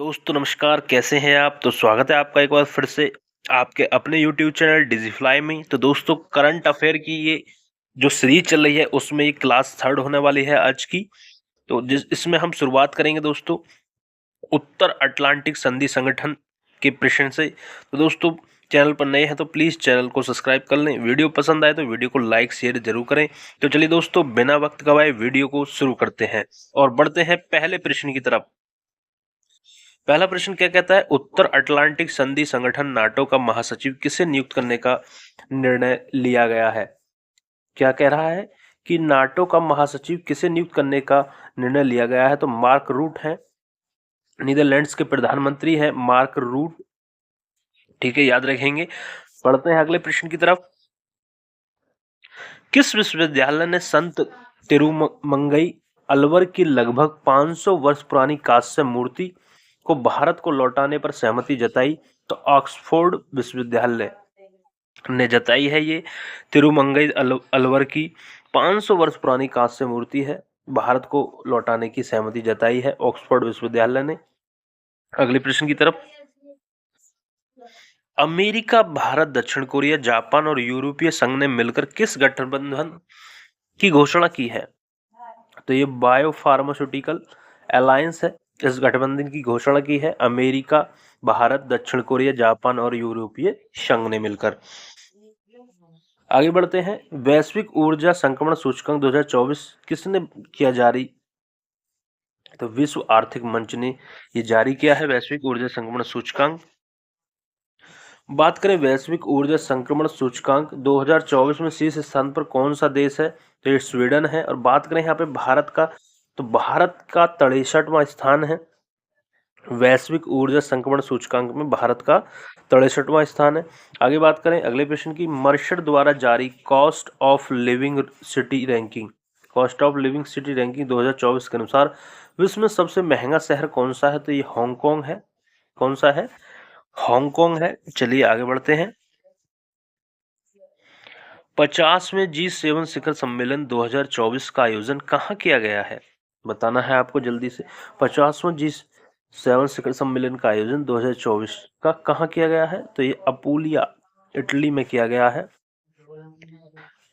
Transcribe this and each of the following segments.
दोस्तों नमस्कार, कैसे हैं आप। तो स्वागत है आपका एक बार फिर से आपके अपने यूट्यूब चैनल डिजिफ्लाई में। तो दोस्तों करंट अफेयर की ये जो सीरीज चल रही है उसमें ये क्लास थर्ड होने वाली है आज की। तो इसमें हम शुरुआत करेंगे दोस्तों उत्तर अटलांटिक संधि संगठन के प्रश्न से। तो दोस्तों चैनल पर नए हैं तो प्लीज चैनल को सब्सक्राइब कर लें। वीडियो पसंद आए तो वीडियो को लाइक शेयर जरूर करें। तो चलिए दोस्तों बिना वक्त गवाए वीडियो को शुरू करते हैं और बढ़ते हैं पहले प्रश्न की तरफ। पहला प्रश्न क्या कहता है, उत्तर अटलांटिक संधि संगठन नाटो का महासचिव किसे नियुक्त करने का निर्णय लिया गया है। क्या कह रहा है कि नाटो का महासचिव किसे नियुक्त करने का निर्णय लिया गया है। तो मार्क रूट है, नीदरलैंड्स के प्रधानमंत्री हैं मार्क रूट। ठीक है, याद रखेंगे। पढ़ते हैं अगले प्रश्न की तरफ। किस विश्वविद्यालय ने संत तिरुमंगई अलवर की लगभग 500 वर्ष पुरानी कांस्य मूर्ति को भारत को लौटाने पर सहमति जताई। तो ऑक्सफोर्ड विश्वविद्यालय ने जताई है। ये तिरुमंगई अलवर की 500 वर्ष पुरानी कांस्य मूर्ति है, भारत को लौटाने की सहमति जताई है ऑक्सफोर्ड विश्वविद्यालय ने। अगले प्रश्न की तरफ। अमेरिका, भारत, दक्षिण कोरिया, जापान और यूरोपीय संघ ने मिलकर किस गठबंधन की घोषणा की है। तो ये बायो फार्मास्यूटिकल अलायंस है। इस गठबंधन की घोषणा की है अमेरिका, भारत, दक्षिण कोरिया, जापान और यूरोपीय संघ ने मिलकर। आगे बढ़ते हैं। वैश्विक ऊर्जा संक्रमण सूचकांक 2024 किसने किया जारी। तो विश्व आर्थिक मंच ने ये जारी किया है वैश्विक ऊर्जा संक्रमण सूचकांक। बात करें वैश्विक ऊर्जा संक्रमण सूचकांक 2024 में शीर्ष स्थान पर कौन सा देश है। तो ये स्वीडन है। और बात करें यहाँ पे भारत का, तो भारत का 63वां स्थान है वैश्विक ऊर्जा संक्रमण सूचकांक में। भारत का 63वां स्थान है। आगे बात करें अगले प्रश्न की। मर्शर द्वारा जारी cost of living city ranking 2024 के अनुसार विश्व में सबसे महंगा शहर कौन सा है। तो ये हांगकांग है। कौन सा है? हांगकांग है। चलिए आगे बढ़ते हैं। 50वें G7 शिखर सम्मेलन 2024 का आयोजन कहाँ किया गया है। बताना है आपको जल्दी से। 50वां G7 शिखर सम्मेलन का आयोजन 2024 का कहाँ किया गया है। तो ये अपूलिया, इटली में किया गया है।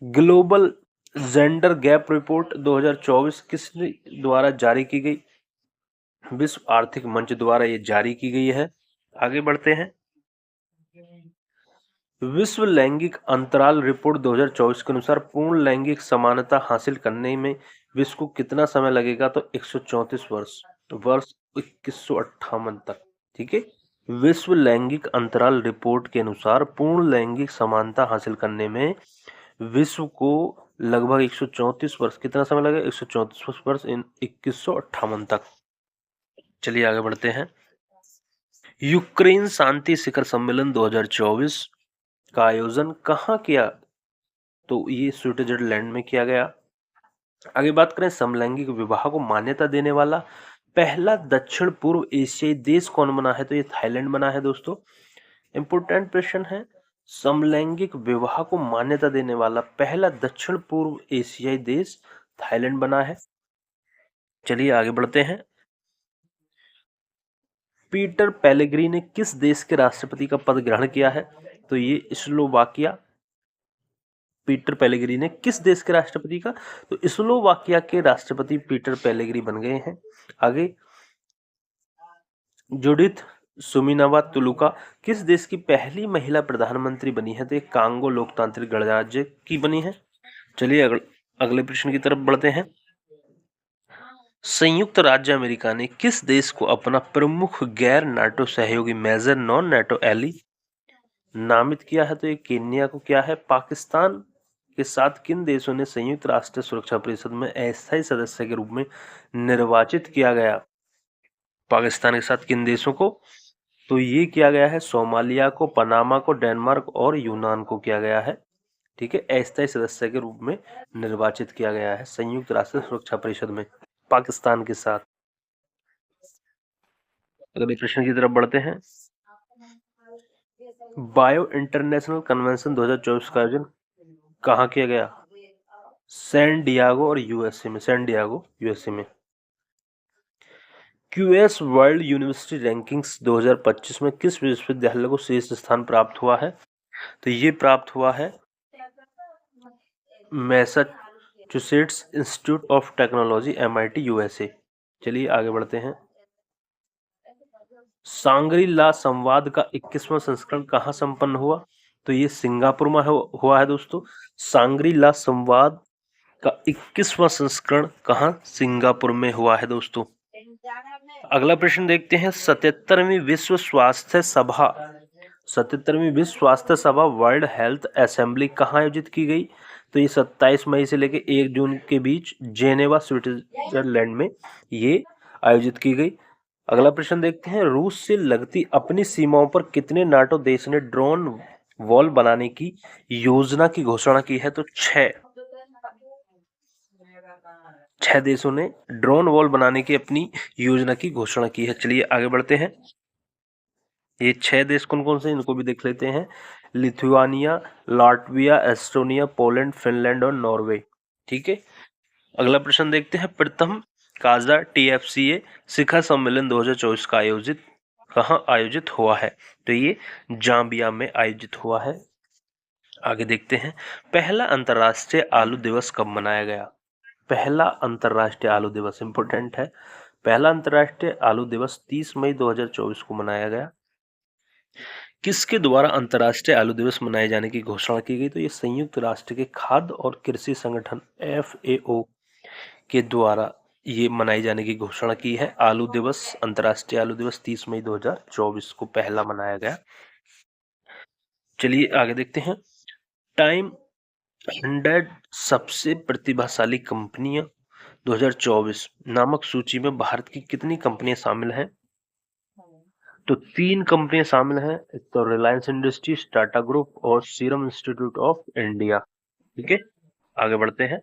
ग्लोबल जेंडर गैप रिपोर्ट 2024 किस द्वारा जारी की गई। विश्व आर्थिक मंच द्वारा ये जारी की गई है। आगे बढ़ते हैं। विश्व लैंगिक अंतराल रिपोर्ट 2024 के अनुसार पूर्ण लैंगिक समानता हासिल करने में विश्व को कितना समय लगेगा। तो 134 वर्ष, वर्ष 2158 तक। ठीक है, विश्व लैंगिक अंतराल रिपोर्ट के अनुसार पूर्ण लैंगिक समानता हासिल करने में विश्व को लगभग 134 वर्ष, कितना समय लगेगा, 134 वर्ष इन 2158 तक। चलिए आगे बढ़ते हैं। यूक्रेन शांति शिखर सम्मेलन 2024 का आयोजन कहाँ किया। तो ये स्विट्जरलैंड में किया गया। आगे बात करें समलैंगिक विवाह को मान्यता देने वाला पहला दक्षिण पूर्व एशियाई देश कौन बना है। तो ये थाईलैंड बना है दोस्तों। इंपोर्टेंट प्रश्न है, समलैंगिक विवाह को मान्यता देने वाला पहला दक्षिण पूर्व एशियाई देश थाईलैंड बना है। चलिए आगे बढ़ते हैं। पीटर पेलेग्री ने किस देश के राष्ट्रपति का पद ग्रहण किया है। तो ये स्लोवाकिया। पीटर पेलेग्री ने किस देश के राष्ट्रपति का, तो स्लोवाकिया के राष्ट्रपति पीटर पेलेग्री बन गए हैं। आगे, जुडिथ सुमिनावा तुलुका किस देश की पहली महिला प्रधानमंत्री बनी है। तो ये कांगो लोकतांत्रिक गणराज्य की बनी है। चलिए अगले प्रश्न की तरफ बढ़ते हैं। संयुक्त राज्य अमेरिका ने किस देश को अपना प्रमुख गैर नाटो सहयोगी मेजर नॉन नाटो एली नामित किया है। तो ये केन्या को क्या है। पाकिस्तान के साथ किन देशों ने संयुक्त राष्ट्र सुरक्षा परिषद में अस्थायी सदस्य के रूप में निर्वाचित किया गया। पाकिस्तान के साथ किन देशों को, तो ये किया गया है सोमालिया को, पनामा को, डेनमार्क और यूनान को किया गया है। ठीक है, अस्थायी सदस्य के रूप में निर्वाचित किया गया है संयुक्त राष्ट्र सुरक्षा परिषद में पाकिस्तान के साथ। अगले प्रश्न की तरफ बढ़ते हैं। बायो इंटरनेशनल कन्वेंशन 2024 का आयोजन कहाँ किया गया। सैन डियागो और यूएसए में, सैन डियागो यूएसए में। क्यूएस वर्ल्ड यूनिवर्सिटी रैंकिंग्स 2025 में किस विश्वविद्यालय को शीर्ष स्थान प्राप्त हुआ है? तो ये प्राप्त हुआ है Massachusetts institute of technology MIT USA। चलिए आगे बढ़ते हैं। सांग्री ला संवाद का 21वां संस्करण कहाँ संपन्न हुआ? तो ये सिंगापुर में हुआ है दोस्तों। सांग्री ला संवाद का 21वां संस्करण कहाँ? सिंगापुर में हुआ है दोस्तों। अगला प्रश्न देखते हैं। 77वीं विश्व स्वास्थ्य सभा वर्ल्ड हेल्थ असेंबली कहाँ आयोजित की गई? तो ये 27 मई से लेकर 1 जून के बीच जेनेवा स्विट्जरलैंड में ये आयोजित की गई। अगला प्रश्न देखते हैं। रूस से लगती अपनी सीमाओं पर कितने नाटो देश ने ड्रोन वॉल बनाने की योजना की घोषणा की है? तो 6 देशों ने ड्रोन वॉल बनाने की अपनी योजना की घोषणा की है। चलिए आगे बढ़ते हैं। ये 6 देश कौन कौन से, इनको भी देख लेते हैं। Lithuania, Latvia, Estonia, Poland, Finland और नॉर्वे। ठीक है। अगला प्रश्न देखते हैं। प्रथम काजा TFCA शिखर सम्मेलन 2024 का कहाँ आयोजित हुआ है? तो ये जाम्बिया में आयोजित हुआ है। आगे देखते हैं। पहला अंतर्राष्ट्रीय आलू दिवस कब मनाया गया? पहला अंतर्राष्ट्रीय आलू दिवस इंपोर्टेंट है। पहला अंतर्राष्ट्रीय आलू दिवस 30 मई 2024 को मनाया गया। किसके द्वारा अंतर्राष्ट्रीय आलू दिवस मनाए जाने की घोषणा की गई? तो ये संयुक्त राष्ट्र के खाद्य और कृषि संगठन FAO के द्वारा ये मनाए जाने की घोषणा की है। आलू दिवस, अंतर्राष्ट्रीय आलू दिवस 30 मई 2024 को पहला मनाया गया। चलिए आगे देखते हैं। टाइम 100 सबसे प्रतिभाशाली कंपनियां 2024 नामक सूची में भारत की कितनी कंपनियां शामिल हैं? तो 3 कंपनियां शामिल हैं। एक तो रिलायंस इंडस्ट्रीज, टाटा ग्रुप और सीरम इंस्टीट्यूट ऑफ इंडिया। ठीक है। आगे बढ़ते हैं।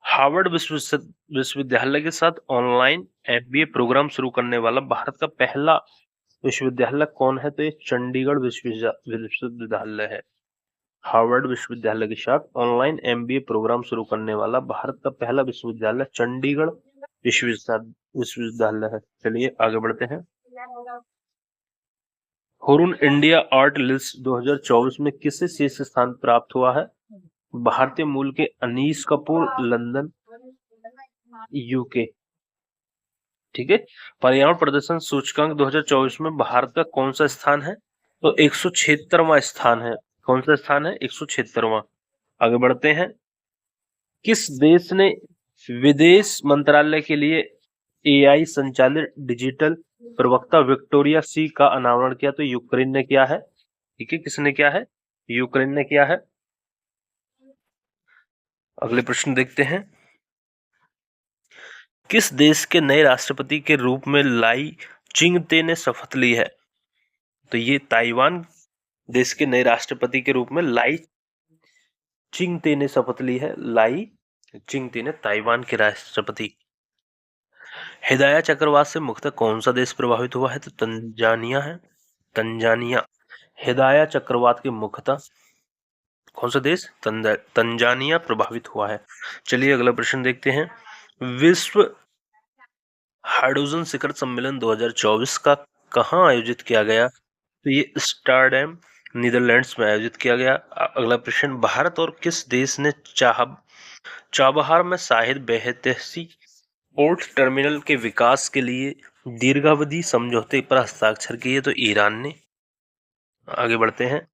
हार्वर्ड विश्वविद्यालय के साथ ऑनलाइन MBA प्रोग्राम शुरू करने वाला भारत का पहला विश्वविद्यालय कौन है? तो ये चंडीगढ़ विश्वविद्यालय है। हार्वर्ड विश्वविद्यालय के साथ ऑनलाइन MBA प्रोग्राम शुरू करने वाला भारत का पहला विश्वविद्यालय चंडीगढ़ विश्वविद्यालय है। चलिए आगे बढ़ते हैं। हुरुन इंडिया आर्ट लिस्ट 2024 में किसे शीर्ष स्थान प्राप्त हुआ है? भारतीय मूल के अनीश कपूर, लंदन UK। ठीक है। पर्यावरण प्रदर्शन सूचकांक 2024 में भारत का कौन सा स्थान है? तो 176वां स्थान है। कौन सा स्थान है? 176वां। आगे बढ़ते हैं। किस देश ने विदेश मंत्रालय के लिए AI संचालित डिजिटल प्रवक्ता विक्टोरिया सी का अनावरण किया? तो यूक्रेन ने किया है। ठीक है। किसने किया है? यूक्रेन ने किया है। अगले प्रश्न देखते हैं। किस देश के नए राष्ट्रपति के रूप में लाई चिंगते ने शपथ ली है? तो ये ताइवान देश के नए राष्ट्रपति के रूप में लाई चिंगते ने शपथ ली है। लाई चिंगते ने ताइवान के राष्ट्रपति। हिदाया चक्रवात से मुख्यतः कौन सा देश प्रभावित हुआ है? तो तंजानिया है। तंजानिया। हिदाया चक्रवात के मुख्यतः कौन सा देश? तंजानिया प्रभावित हुआ है। चलिए अगला प्रश्न देखते हैं। विश्व हाइड्रोजन शिखर सम्मेलन 2024 का कहाँ आयोजित किया गया? तो ये स्टारडम नीदरलैंड्स में आयोजित किया गया। अगला प्रश्न। भारत और किस देश ने चाबहार में शाहिद बेहतसी पोर्ट टर्मिनल के विकास के लिए दीर्घावधि समझौते पर हस्ताक्षर किए? तो ईरान ने। आगे बढ़ते हैं।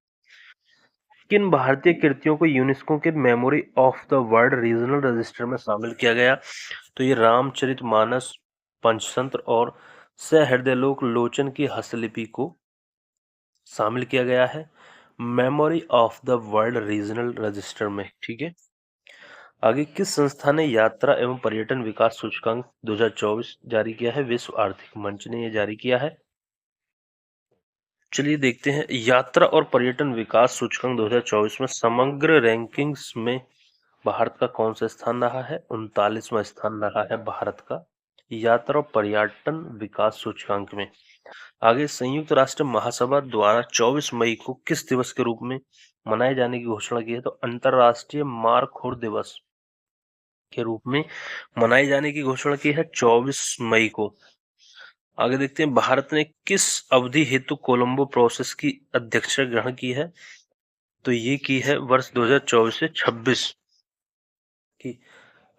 किन भारतीय कृतियों को यूनेस्को के memory of the world regional register में शामिल किया गया? तो ये रामचरितमानस, पंचतंत्र और सहृदयलोक लोचन की हस्तलिपि को शामिल किया गया है memory of the world regional register में। ठीक है। आगे किस संस्था ने यात्रा एवं पर्यटन विकास सूचकांक 2024 जारी किया है? विश्व आर्थिक मंच ने यह जारी किया है। चलिए देखते हैं। यात्रा और पर्यटन विकास सूचकांक 2024 में समग्र रैंकिंग्स में भारत का कौन सा स्थान रहा है? 39वां स्थान रहा है भारत का यात्रा और पर्यटन विकास सूचकांक में। आगे संयुक्त राष्ट्र महासभा द्वारा 24 मई को किस दिवस के रूप में मनाए जाने की घोषणा की है? तो अंतरराष्ट्रीय मारखोर दिवस। के रूप में मनाए जाने की घोषणा की है 24 मई को। आगे देखते हैं, भारत ने किस अवधि हेतु कोलंबो प्रोसेस की अध्यक्षता ग्रहण की है? तो ये की है वर्ष 2024 से 26 की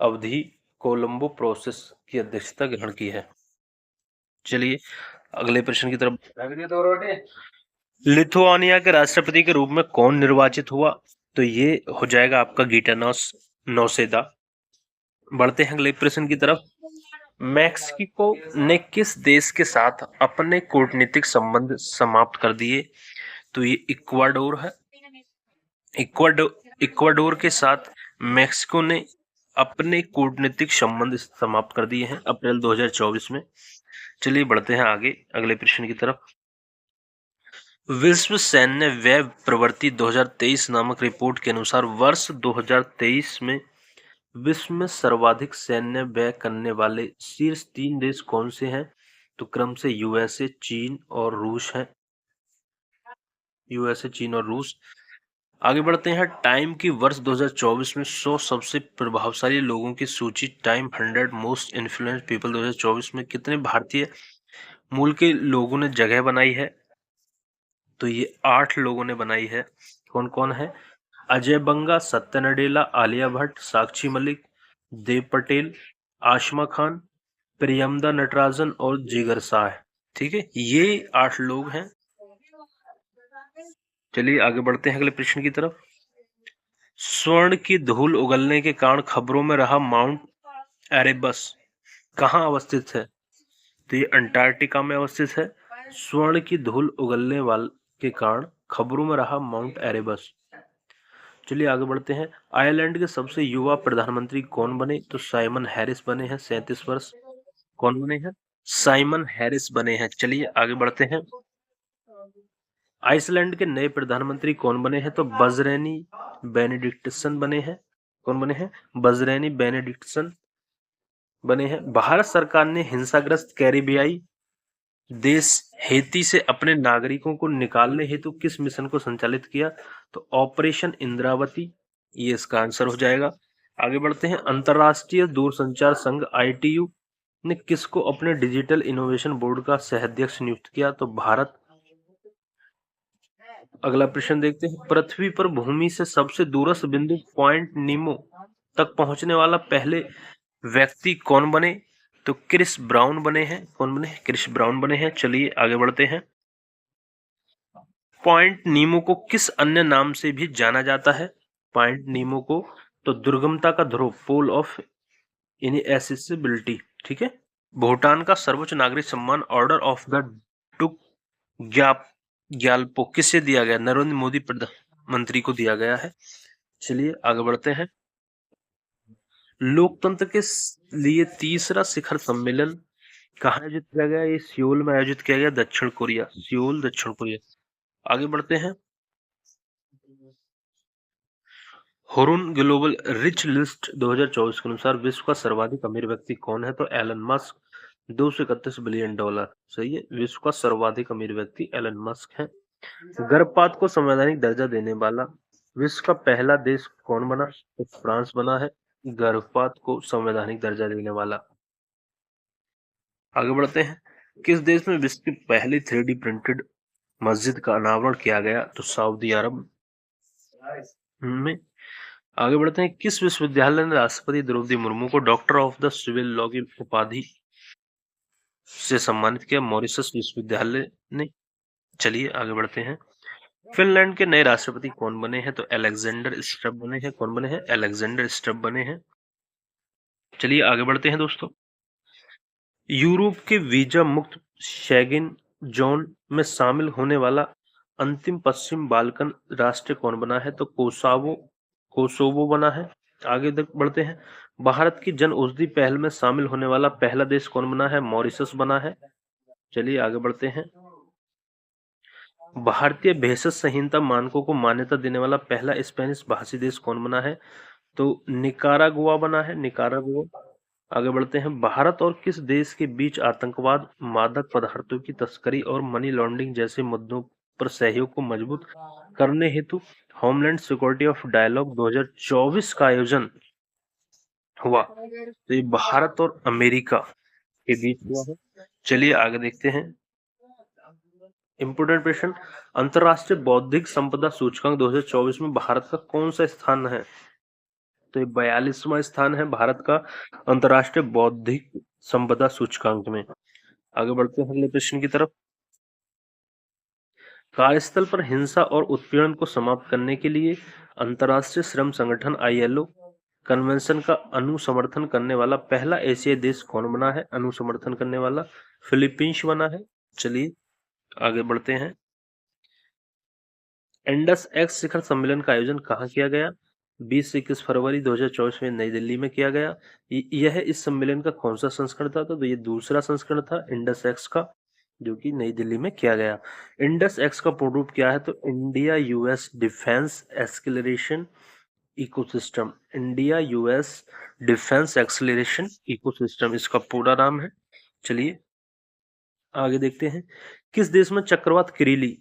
अवधि कोलंबो प्रोसेस की अध्यक्षता ग्रहण की है। चलिए अगले प्रश्न की तरफ। लिथुआनिया के राष्ट्रपति के रूप में कौन निर्वाचित हुआ? तो ये हो जाएगा आपका गीटानोस नौसेदा। बढ़ते हैं अगले प्रश्न की तरफ। मैक्सिको ने किस देश के साथ अपने कूटनीतिक संबंध समाप्त कर दिए? तो ये इक्वाडोर है। इक्वाडोर के साथ मैक्सिको ने अपने कूटनीतिक संबंध समाप्त कर दिए हैं अप्रैल 2024 में। चलिए बढ़ते हैं आगे अगले प्रश्न की तरफ। विश्व सैन्य व्यय प्रवृत्ति 2023 नामक रिपोर्ट के अनुसार वर्ष 2023 में विश्व में सर्वाधिक सैन्य व्यय करने वाले शीर्ष 3 देश कौन से हैं? तो क्रम से यूएसए, चीन और रूस हैं। यूएसए, चीन और रूस। आगे बढ़ते हैं। टाइम की वर्ष 2024 में 100 सबसे प्रभावशाली लोगों की सूची टाइम 100 मोस्ट इन्फ्लुएंस पीपल 2024 में कितने भारतीय मूल के लोगों ने जगह बनाई है? तो ये 8 लोगों ने बनाई है। कौन कौन है? अजय बंगा, सत्या नडेला, आलिया भट्ट, साक्षी मलिक, देव पटेल, आशमा खान, प्रियमदा नटराजन और जिगर शाह। ठीक है, ये 8 लोग हैं। चलिए आगे बढ़ते हैं अगले प्रश्न की तरफ। स्वर्ण की धूल उगलने के कारण खबरों में रहा माउंट एरेबस कहाँ अवस्थित है? तो ये अंटार्कटिका में अवस्थित है। स्वर्ण की धूल उगलने वाले के कारण खबरों में रहा माउंट एरेबस। चलिए आगे बढ़ते हैं। आयरलैंड के सबसे युवा प्रधानमंत्री कौन बने? तो साइमन हैरिस बने हैं, 37 वर्ष। कौन बने हैं? साइमन हैरिस बने हैं। चलिए आगे बढ़ते हैं। आइसलैंड के नए प्रधानमंत्री कौन बने हैं? तो बजरैनी बेनेडिक्टसन बने हैं। कौन बने हैं? बजरैनी बेनेडिक्टसन बने हैं। भारत सरकार ने हिंसाग्रस्त कैरिबियाई देश हेती से अपने नागरिकों को निकालने हेतु किस मिशन को संचालित किया? तो ऑपरेशन इंद्रावती, ये इसका आंसर हो जाएगा। आगे बढ़ते हैं। अंतरराष्ट्रीय दूरसंचार संघ ITU ने किसको अपने डिजिटल इनोवेशन बोर्ड का सह-अध्यक्ष नियुक्त किया? तो भारत। अगला प्रश्न देखते हैं। पृथ्वी पर भूमि से सबसे दूरस्थ बिंदु पॉइंट नीमो तक पहुंचने वाला पहले व्यक्ति कौन बने? तो क्रिस ब्राउन बने हैं। कौन बने? क्रिस ब्राउन बने हैं। चलिए आगे बढ़ते हैं। पॉइंट नीमो को किस अन्य नाम से भी जाना जाता है? पॉइंट नीमो को तो दुर्गमता का ध्रुव, पोल ऑफ इनएक्सेसिबिलिटी। ठीक है। भूटान का सर्वोच्च नागरिक सम्मान ऑर्डर ऑफ द डुक ग्यालपो किसे दिया गया? नरेंद्र मोदी प्रधानमंत्री को दिया गया है। चलिए आगे बढ़ते हैं। लोकतंत्र के लिए तीसरा शिखर सम्मेलन कहाँ आयोजित किया गया? ये सियोल में आयोजित किया गया, दक्षिण कोरिया। सियोल, दक्षिण कोरिया। आगे बढ़ते हैं। हुरुन ग्लोबल रिच लिस्ट 2024 के अनुसार विश्व का सर्वाधिक अमीर व्यक्ति कौन है? तो एलन मस्क, $231 बिलियन। सही है, विश्व का सर्वाधिक अमीर व्यक्ति एलन मस्क है। गर्भपात को संवैधानिक दर्जा देने वाला विश्व का पहला देश कौन बना? तो फ्रांस बना है, गर्भपात को संवैधानिक दर्जा देने वाला। आगे बढ़ते हैं। किस देश में विश्व की पहली 3D प्रिंटेड मस्जिद का अनावरण किया गया? तो सऊदी अरब में। आगे बढ़ते हैं। किस विश्वविद्यालय ने राष्ट्रपति द्रौपदी मुर्मू को doctor of the civil law की उपाधि से सम्मानित किया? मॉरिशस विश्वविद्यालय ने। चलिए आगे बढ़ते हैं। फिनलैंड के नए राष्ट्रपति कौन बने हैं? तो अलेक्जेंडर स्टब बने हैं। कौन बने हैं? अलेक्जेंडर स्टब बने हैं। चलिए आगे बढ़ते हैं दोस्तों। यूरोप के वीजा मुक्त शेंगेन जोन में शामिल होने वाला अंतिम पश्चिम बाल्कन राष्ट्र कौन बना है? तो कोसोवो बना है। आगे तक बढ़ते हैं। भारत की जन औषधि पहल में शामिल होने वाला पहला देश कौन बना है? मॉरिशस बना है। चलिए आगे बढ़ते हैं। भारतीय भेषज संहिता मानकों को मान्यता देने वाला पहला स्पेनिश भाषी देश कौन बना है? तो निकारागुआ बना है, निकारागुआ। आगे बढ़ते हैं। भारत और किस देश के बीच आतंकवाद, मादक पदार्थों की तस्करी और मनी लॉन्ड्रिंग जैसे मुद्दों पर सहयोग को मजबूत करने हेतु होमलैंड सिक्योरिटी ऑफ डायलॉग 2024 का आयोजन हुआ, तो ये भारत और अमेरिका के बीच हुआ है। चलिए आगे देखते हैं। इंपोर्टेंट क्वेश्चन, अंतरराष्ट्रीय बौद्धिक संपदा सूचकांक 2024 में भारत का कौन सा स्थान है? तो ये 42वां स्थान है भारत का अंतरराष्ट्रीय बौद्धिक संपदा सूचकांक में। आगे बढ़ते हैं अगले प्रश्न की तरफ। कार्यस्थल पर हिंसा और उत्पीड़न को समाप्त करने के लिए अंतर्राष्ट्रीय श्रम संगठन ILO कन्वेंशन का अनुसमर्थन करने वाला पहला एशियाई देश कौन बना है? अनुसमर्थन करने वाला फिलीपींस बना है। चलिए आगे बढ़ते हैं। इंडस एक्स शिखर सम्मेलन का आयोजन कहाँ किया गया? 20 से 21 फरवरी 2024 में नई दिल्ली में किया गया। यह इस सम्मेलन का कौन सा संस्करण था? तो ये दूसरा संस्करण था इंडस एक्स का, जो कि नई दिल्ली में किया गया। इंडस एक्स का पूर्ण रूप क्या है? तो India US defence acceleration ecosystem. India US defence acceleration ecosystem इसका पूरा नाम है। चलिए आगे देखते हैं। किस देश में चक्रवात किरिली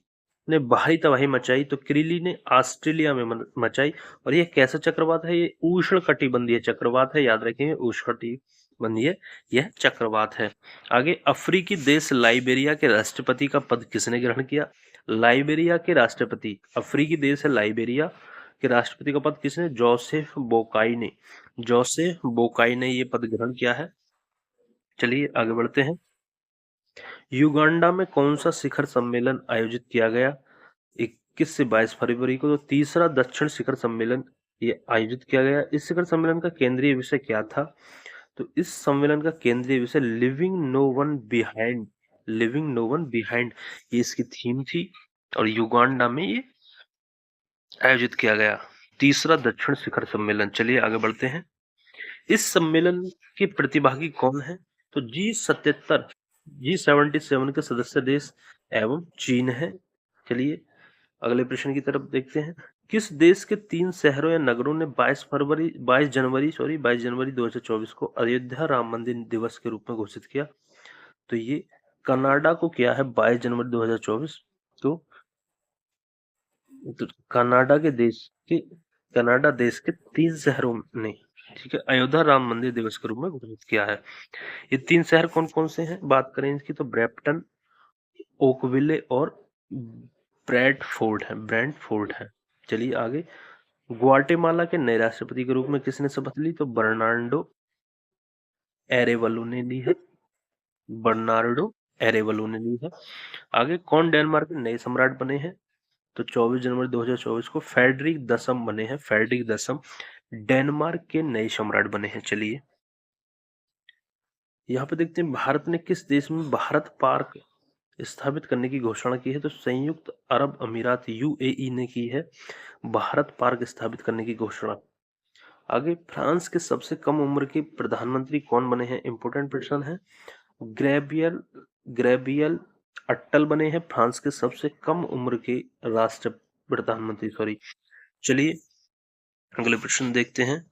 ने भारी तबाही मचाई? तो किरिली ने ऑस्ट्रेलिया में मचाई। और यह कैसा चक्रवात है? ये उष्णकटिबंधीय चक्रवात है, याद रखेंगे उष्णकटिबंधीय यह चक्रवात है। आगे, अफ्रीकी देश लाइबेरिया के राष्ट्रपति का पद किसने ग्रहण किया? लाइबेरिया के राष्ट्रपति, अफ्रीकी देश है लाइबेरिया के राष्ट्रपति का पद किसने? जोसेफ बोकाई ने। जोसेफ बोकाई ने ये पद ग्रहण किया है। चलिए आगे बढ़ते हैं। युगांडा में कौन सा शिखर सम्मेलन आयोजित किया गया? 21 से 22 फरवरी को। तो तीसरा दक्षिण शिखर सम्मेलन ये आयोजित किया गया। इस शिखर सम्मेलन का केंद्रीय विषय क्या था? तो इस सम्मेलन का केंद्रीय विषय living no one behind, living no one behind ये इसकी थीम थी। और युगांडा में ये आयोजित किया गया, तीसरा दक्षिण शिखर सम्मेलन। चलिए आगे बढ़ते हैं। इस सम्मेलन के प्रतिभागी कौन है? तो G77 G77 के सदस्य देश एवं चीन है। चलिए अगले प्रश्न की तरफ देखते हैं। किस देश के 3 शहरों या नगरों ने 22 जनवरी 2024 को अयोध्या राम मंदिर दिवस के रूप में घोषित किया? तो ये कनाडा को किया है 22 जनवरी 2024। तो कनाडा देश के 3 शहरों ने, ठीक है, अयोध्या राम मंदिर दिवस के रूप में घोषित किया है। ये 3 शहर कौन कौन से हैं? बात करें इसकी तो ब्रैम्पटन, ओकविले और ब्रैंडफोर्ड है। चलिए आगे। ग्वाटेमाला के नए राष्ट्रपति के रूप में किसने शपथ ली? तो बर्नार्डो एरेवलो ने ली है। बर्नार्डो एरेवलो ने ली है। आगे, कौन डेनमार्क के नए सम्राट बने हैं? तो 24 जनवरी 2024 को फेडरिक दसम बने हैं। फेडरिक दसम डेनमार्क के नए सम्राट बने हैं। चलिए यहाँ पे देखते हैं, भारत ने किस देश में भारत पार्क स्थापित करने की घोषणा की है? तो संयुक्त अरब अमीरात UAE ने की है भारत पार्क स्थापित करने की घोषणा। आगे, फ्रांस के सबसे कम उम्र के प्रधानमंत्री कौन बने हैं? इंपोर्टेंट प्रश्न है। ग्रेबियल अट्टल बने हैं फ्रांस के सबसे कम उम्र के राष्ट्र प्रधानमंत्री, सॉरी। चलिए अगले प्रश्न देखते हैं।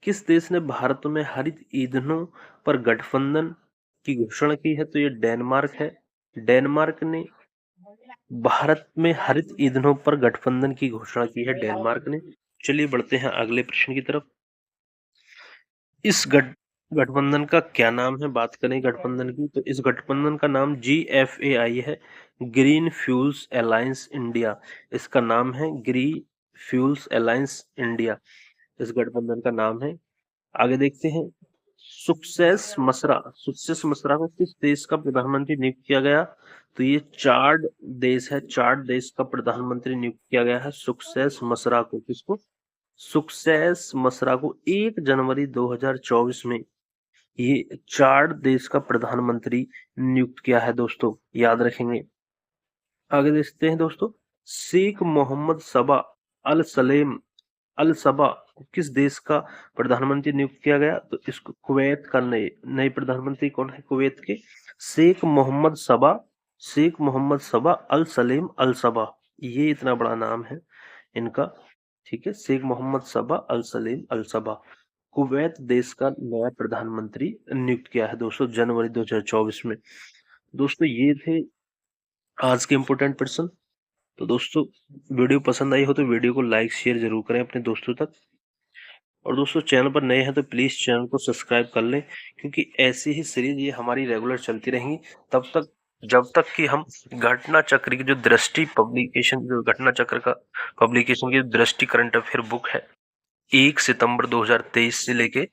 किस देश ने भारत में हरित ईंधनों पर गठबंधन की घोषणा की है? तो ये डेनमार्क है। डेनमार्क ने भारत में हरित ईंधनों पर गठबंधन की घोषणा की है, डेनमार्क ने। चलिए बढ़ते हैं अगले प्रश्न की तरफ। इस गठबंधन का क्या नाम है? बात करें गठबंधन की तो इस गठबंधन का नाम GFAI है, ग्रीन फ्यूल्स अलायंस इंडिया। इसका नाम है ग्रीन फ्यूल्स अलायंस इंडिया, इस गठबंधन का नाम है। आगे देखते हैं। सक्सेस मसरा को किस देश का प्रधानमंत्री नियुक्त किया गया? तो ये चार्ड देश है, चार्ड देश का प्रधानमंत्री नियुक्त किया गया है सक्सेस मसरा को। किसको? सक्सेस मसरा को 1 जनवरी 2024 में ये चार्ड देश का प्रधानमंत्री नियुक्त किया है दोस्तों, याद रखेंगे। आगे देखते हैं दोस्तों। शेख मोहम्मद सबा अल सलेम अल सबा को किस देश का प्रधानमंत्री नियुक्त किया गया? तो इसको कुवैत का नए प्रधानमंत्री कौन है? कुवैत के शेख मोहम्मद सबा अल सलेम अल सबा, ये इतना बड़ा नाम है इनका, ठीक है। शेख मोहम्मद सबा अल सलेम अल सबा कुवैत देश का नया प्रधानमंत्री नियुक्त किया है दोस्तों जनवरी 2024 में। दोस्तों ये थे आज के इंपोर्टेंट प्रश्न। तो दोस्तों वीडियो पसंद आई हो तो वीडियो को लाइक शेयर जरूर करें अपने दोस्तों तक। और दोस्तों चैनल पर नए हैं तो प्लीज चैनल को सब्सक्राइब कर लें, क्योंकि ऐसी ही सीरीज ये हमारी रेगुलर चलती रहेंगी तब तक, जब तक कि हम घटना चक्र की जो दृष्टि पब्लिकेशन, जो घटना चक्र का पब्लिकेशन की दृष्टि करंट अफेयर बुक है, 1 सितंबर 2023 से लेके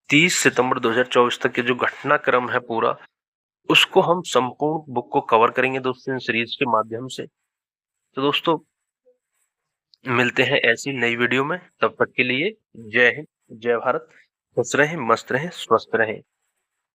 30 सितंबर 2024 तक के जो घटनाक्रम है पूरा, उसको हम संपूर्ण बुक को कवर करेंगे दोस्तों इन सीरीज के माध्यम से। तो दोस्तों मिलते हैं ऐसी नई वीडियो में, तब तक के लिए जय हिंद, जय भारत, खुश रहें, मस्त रहें, स्वस्थ रहें।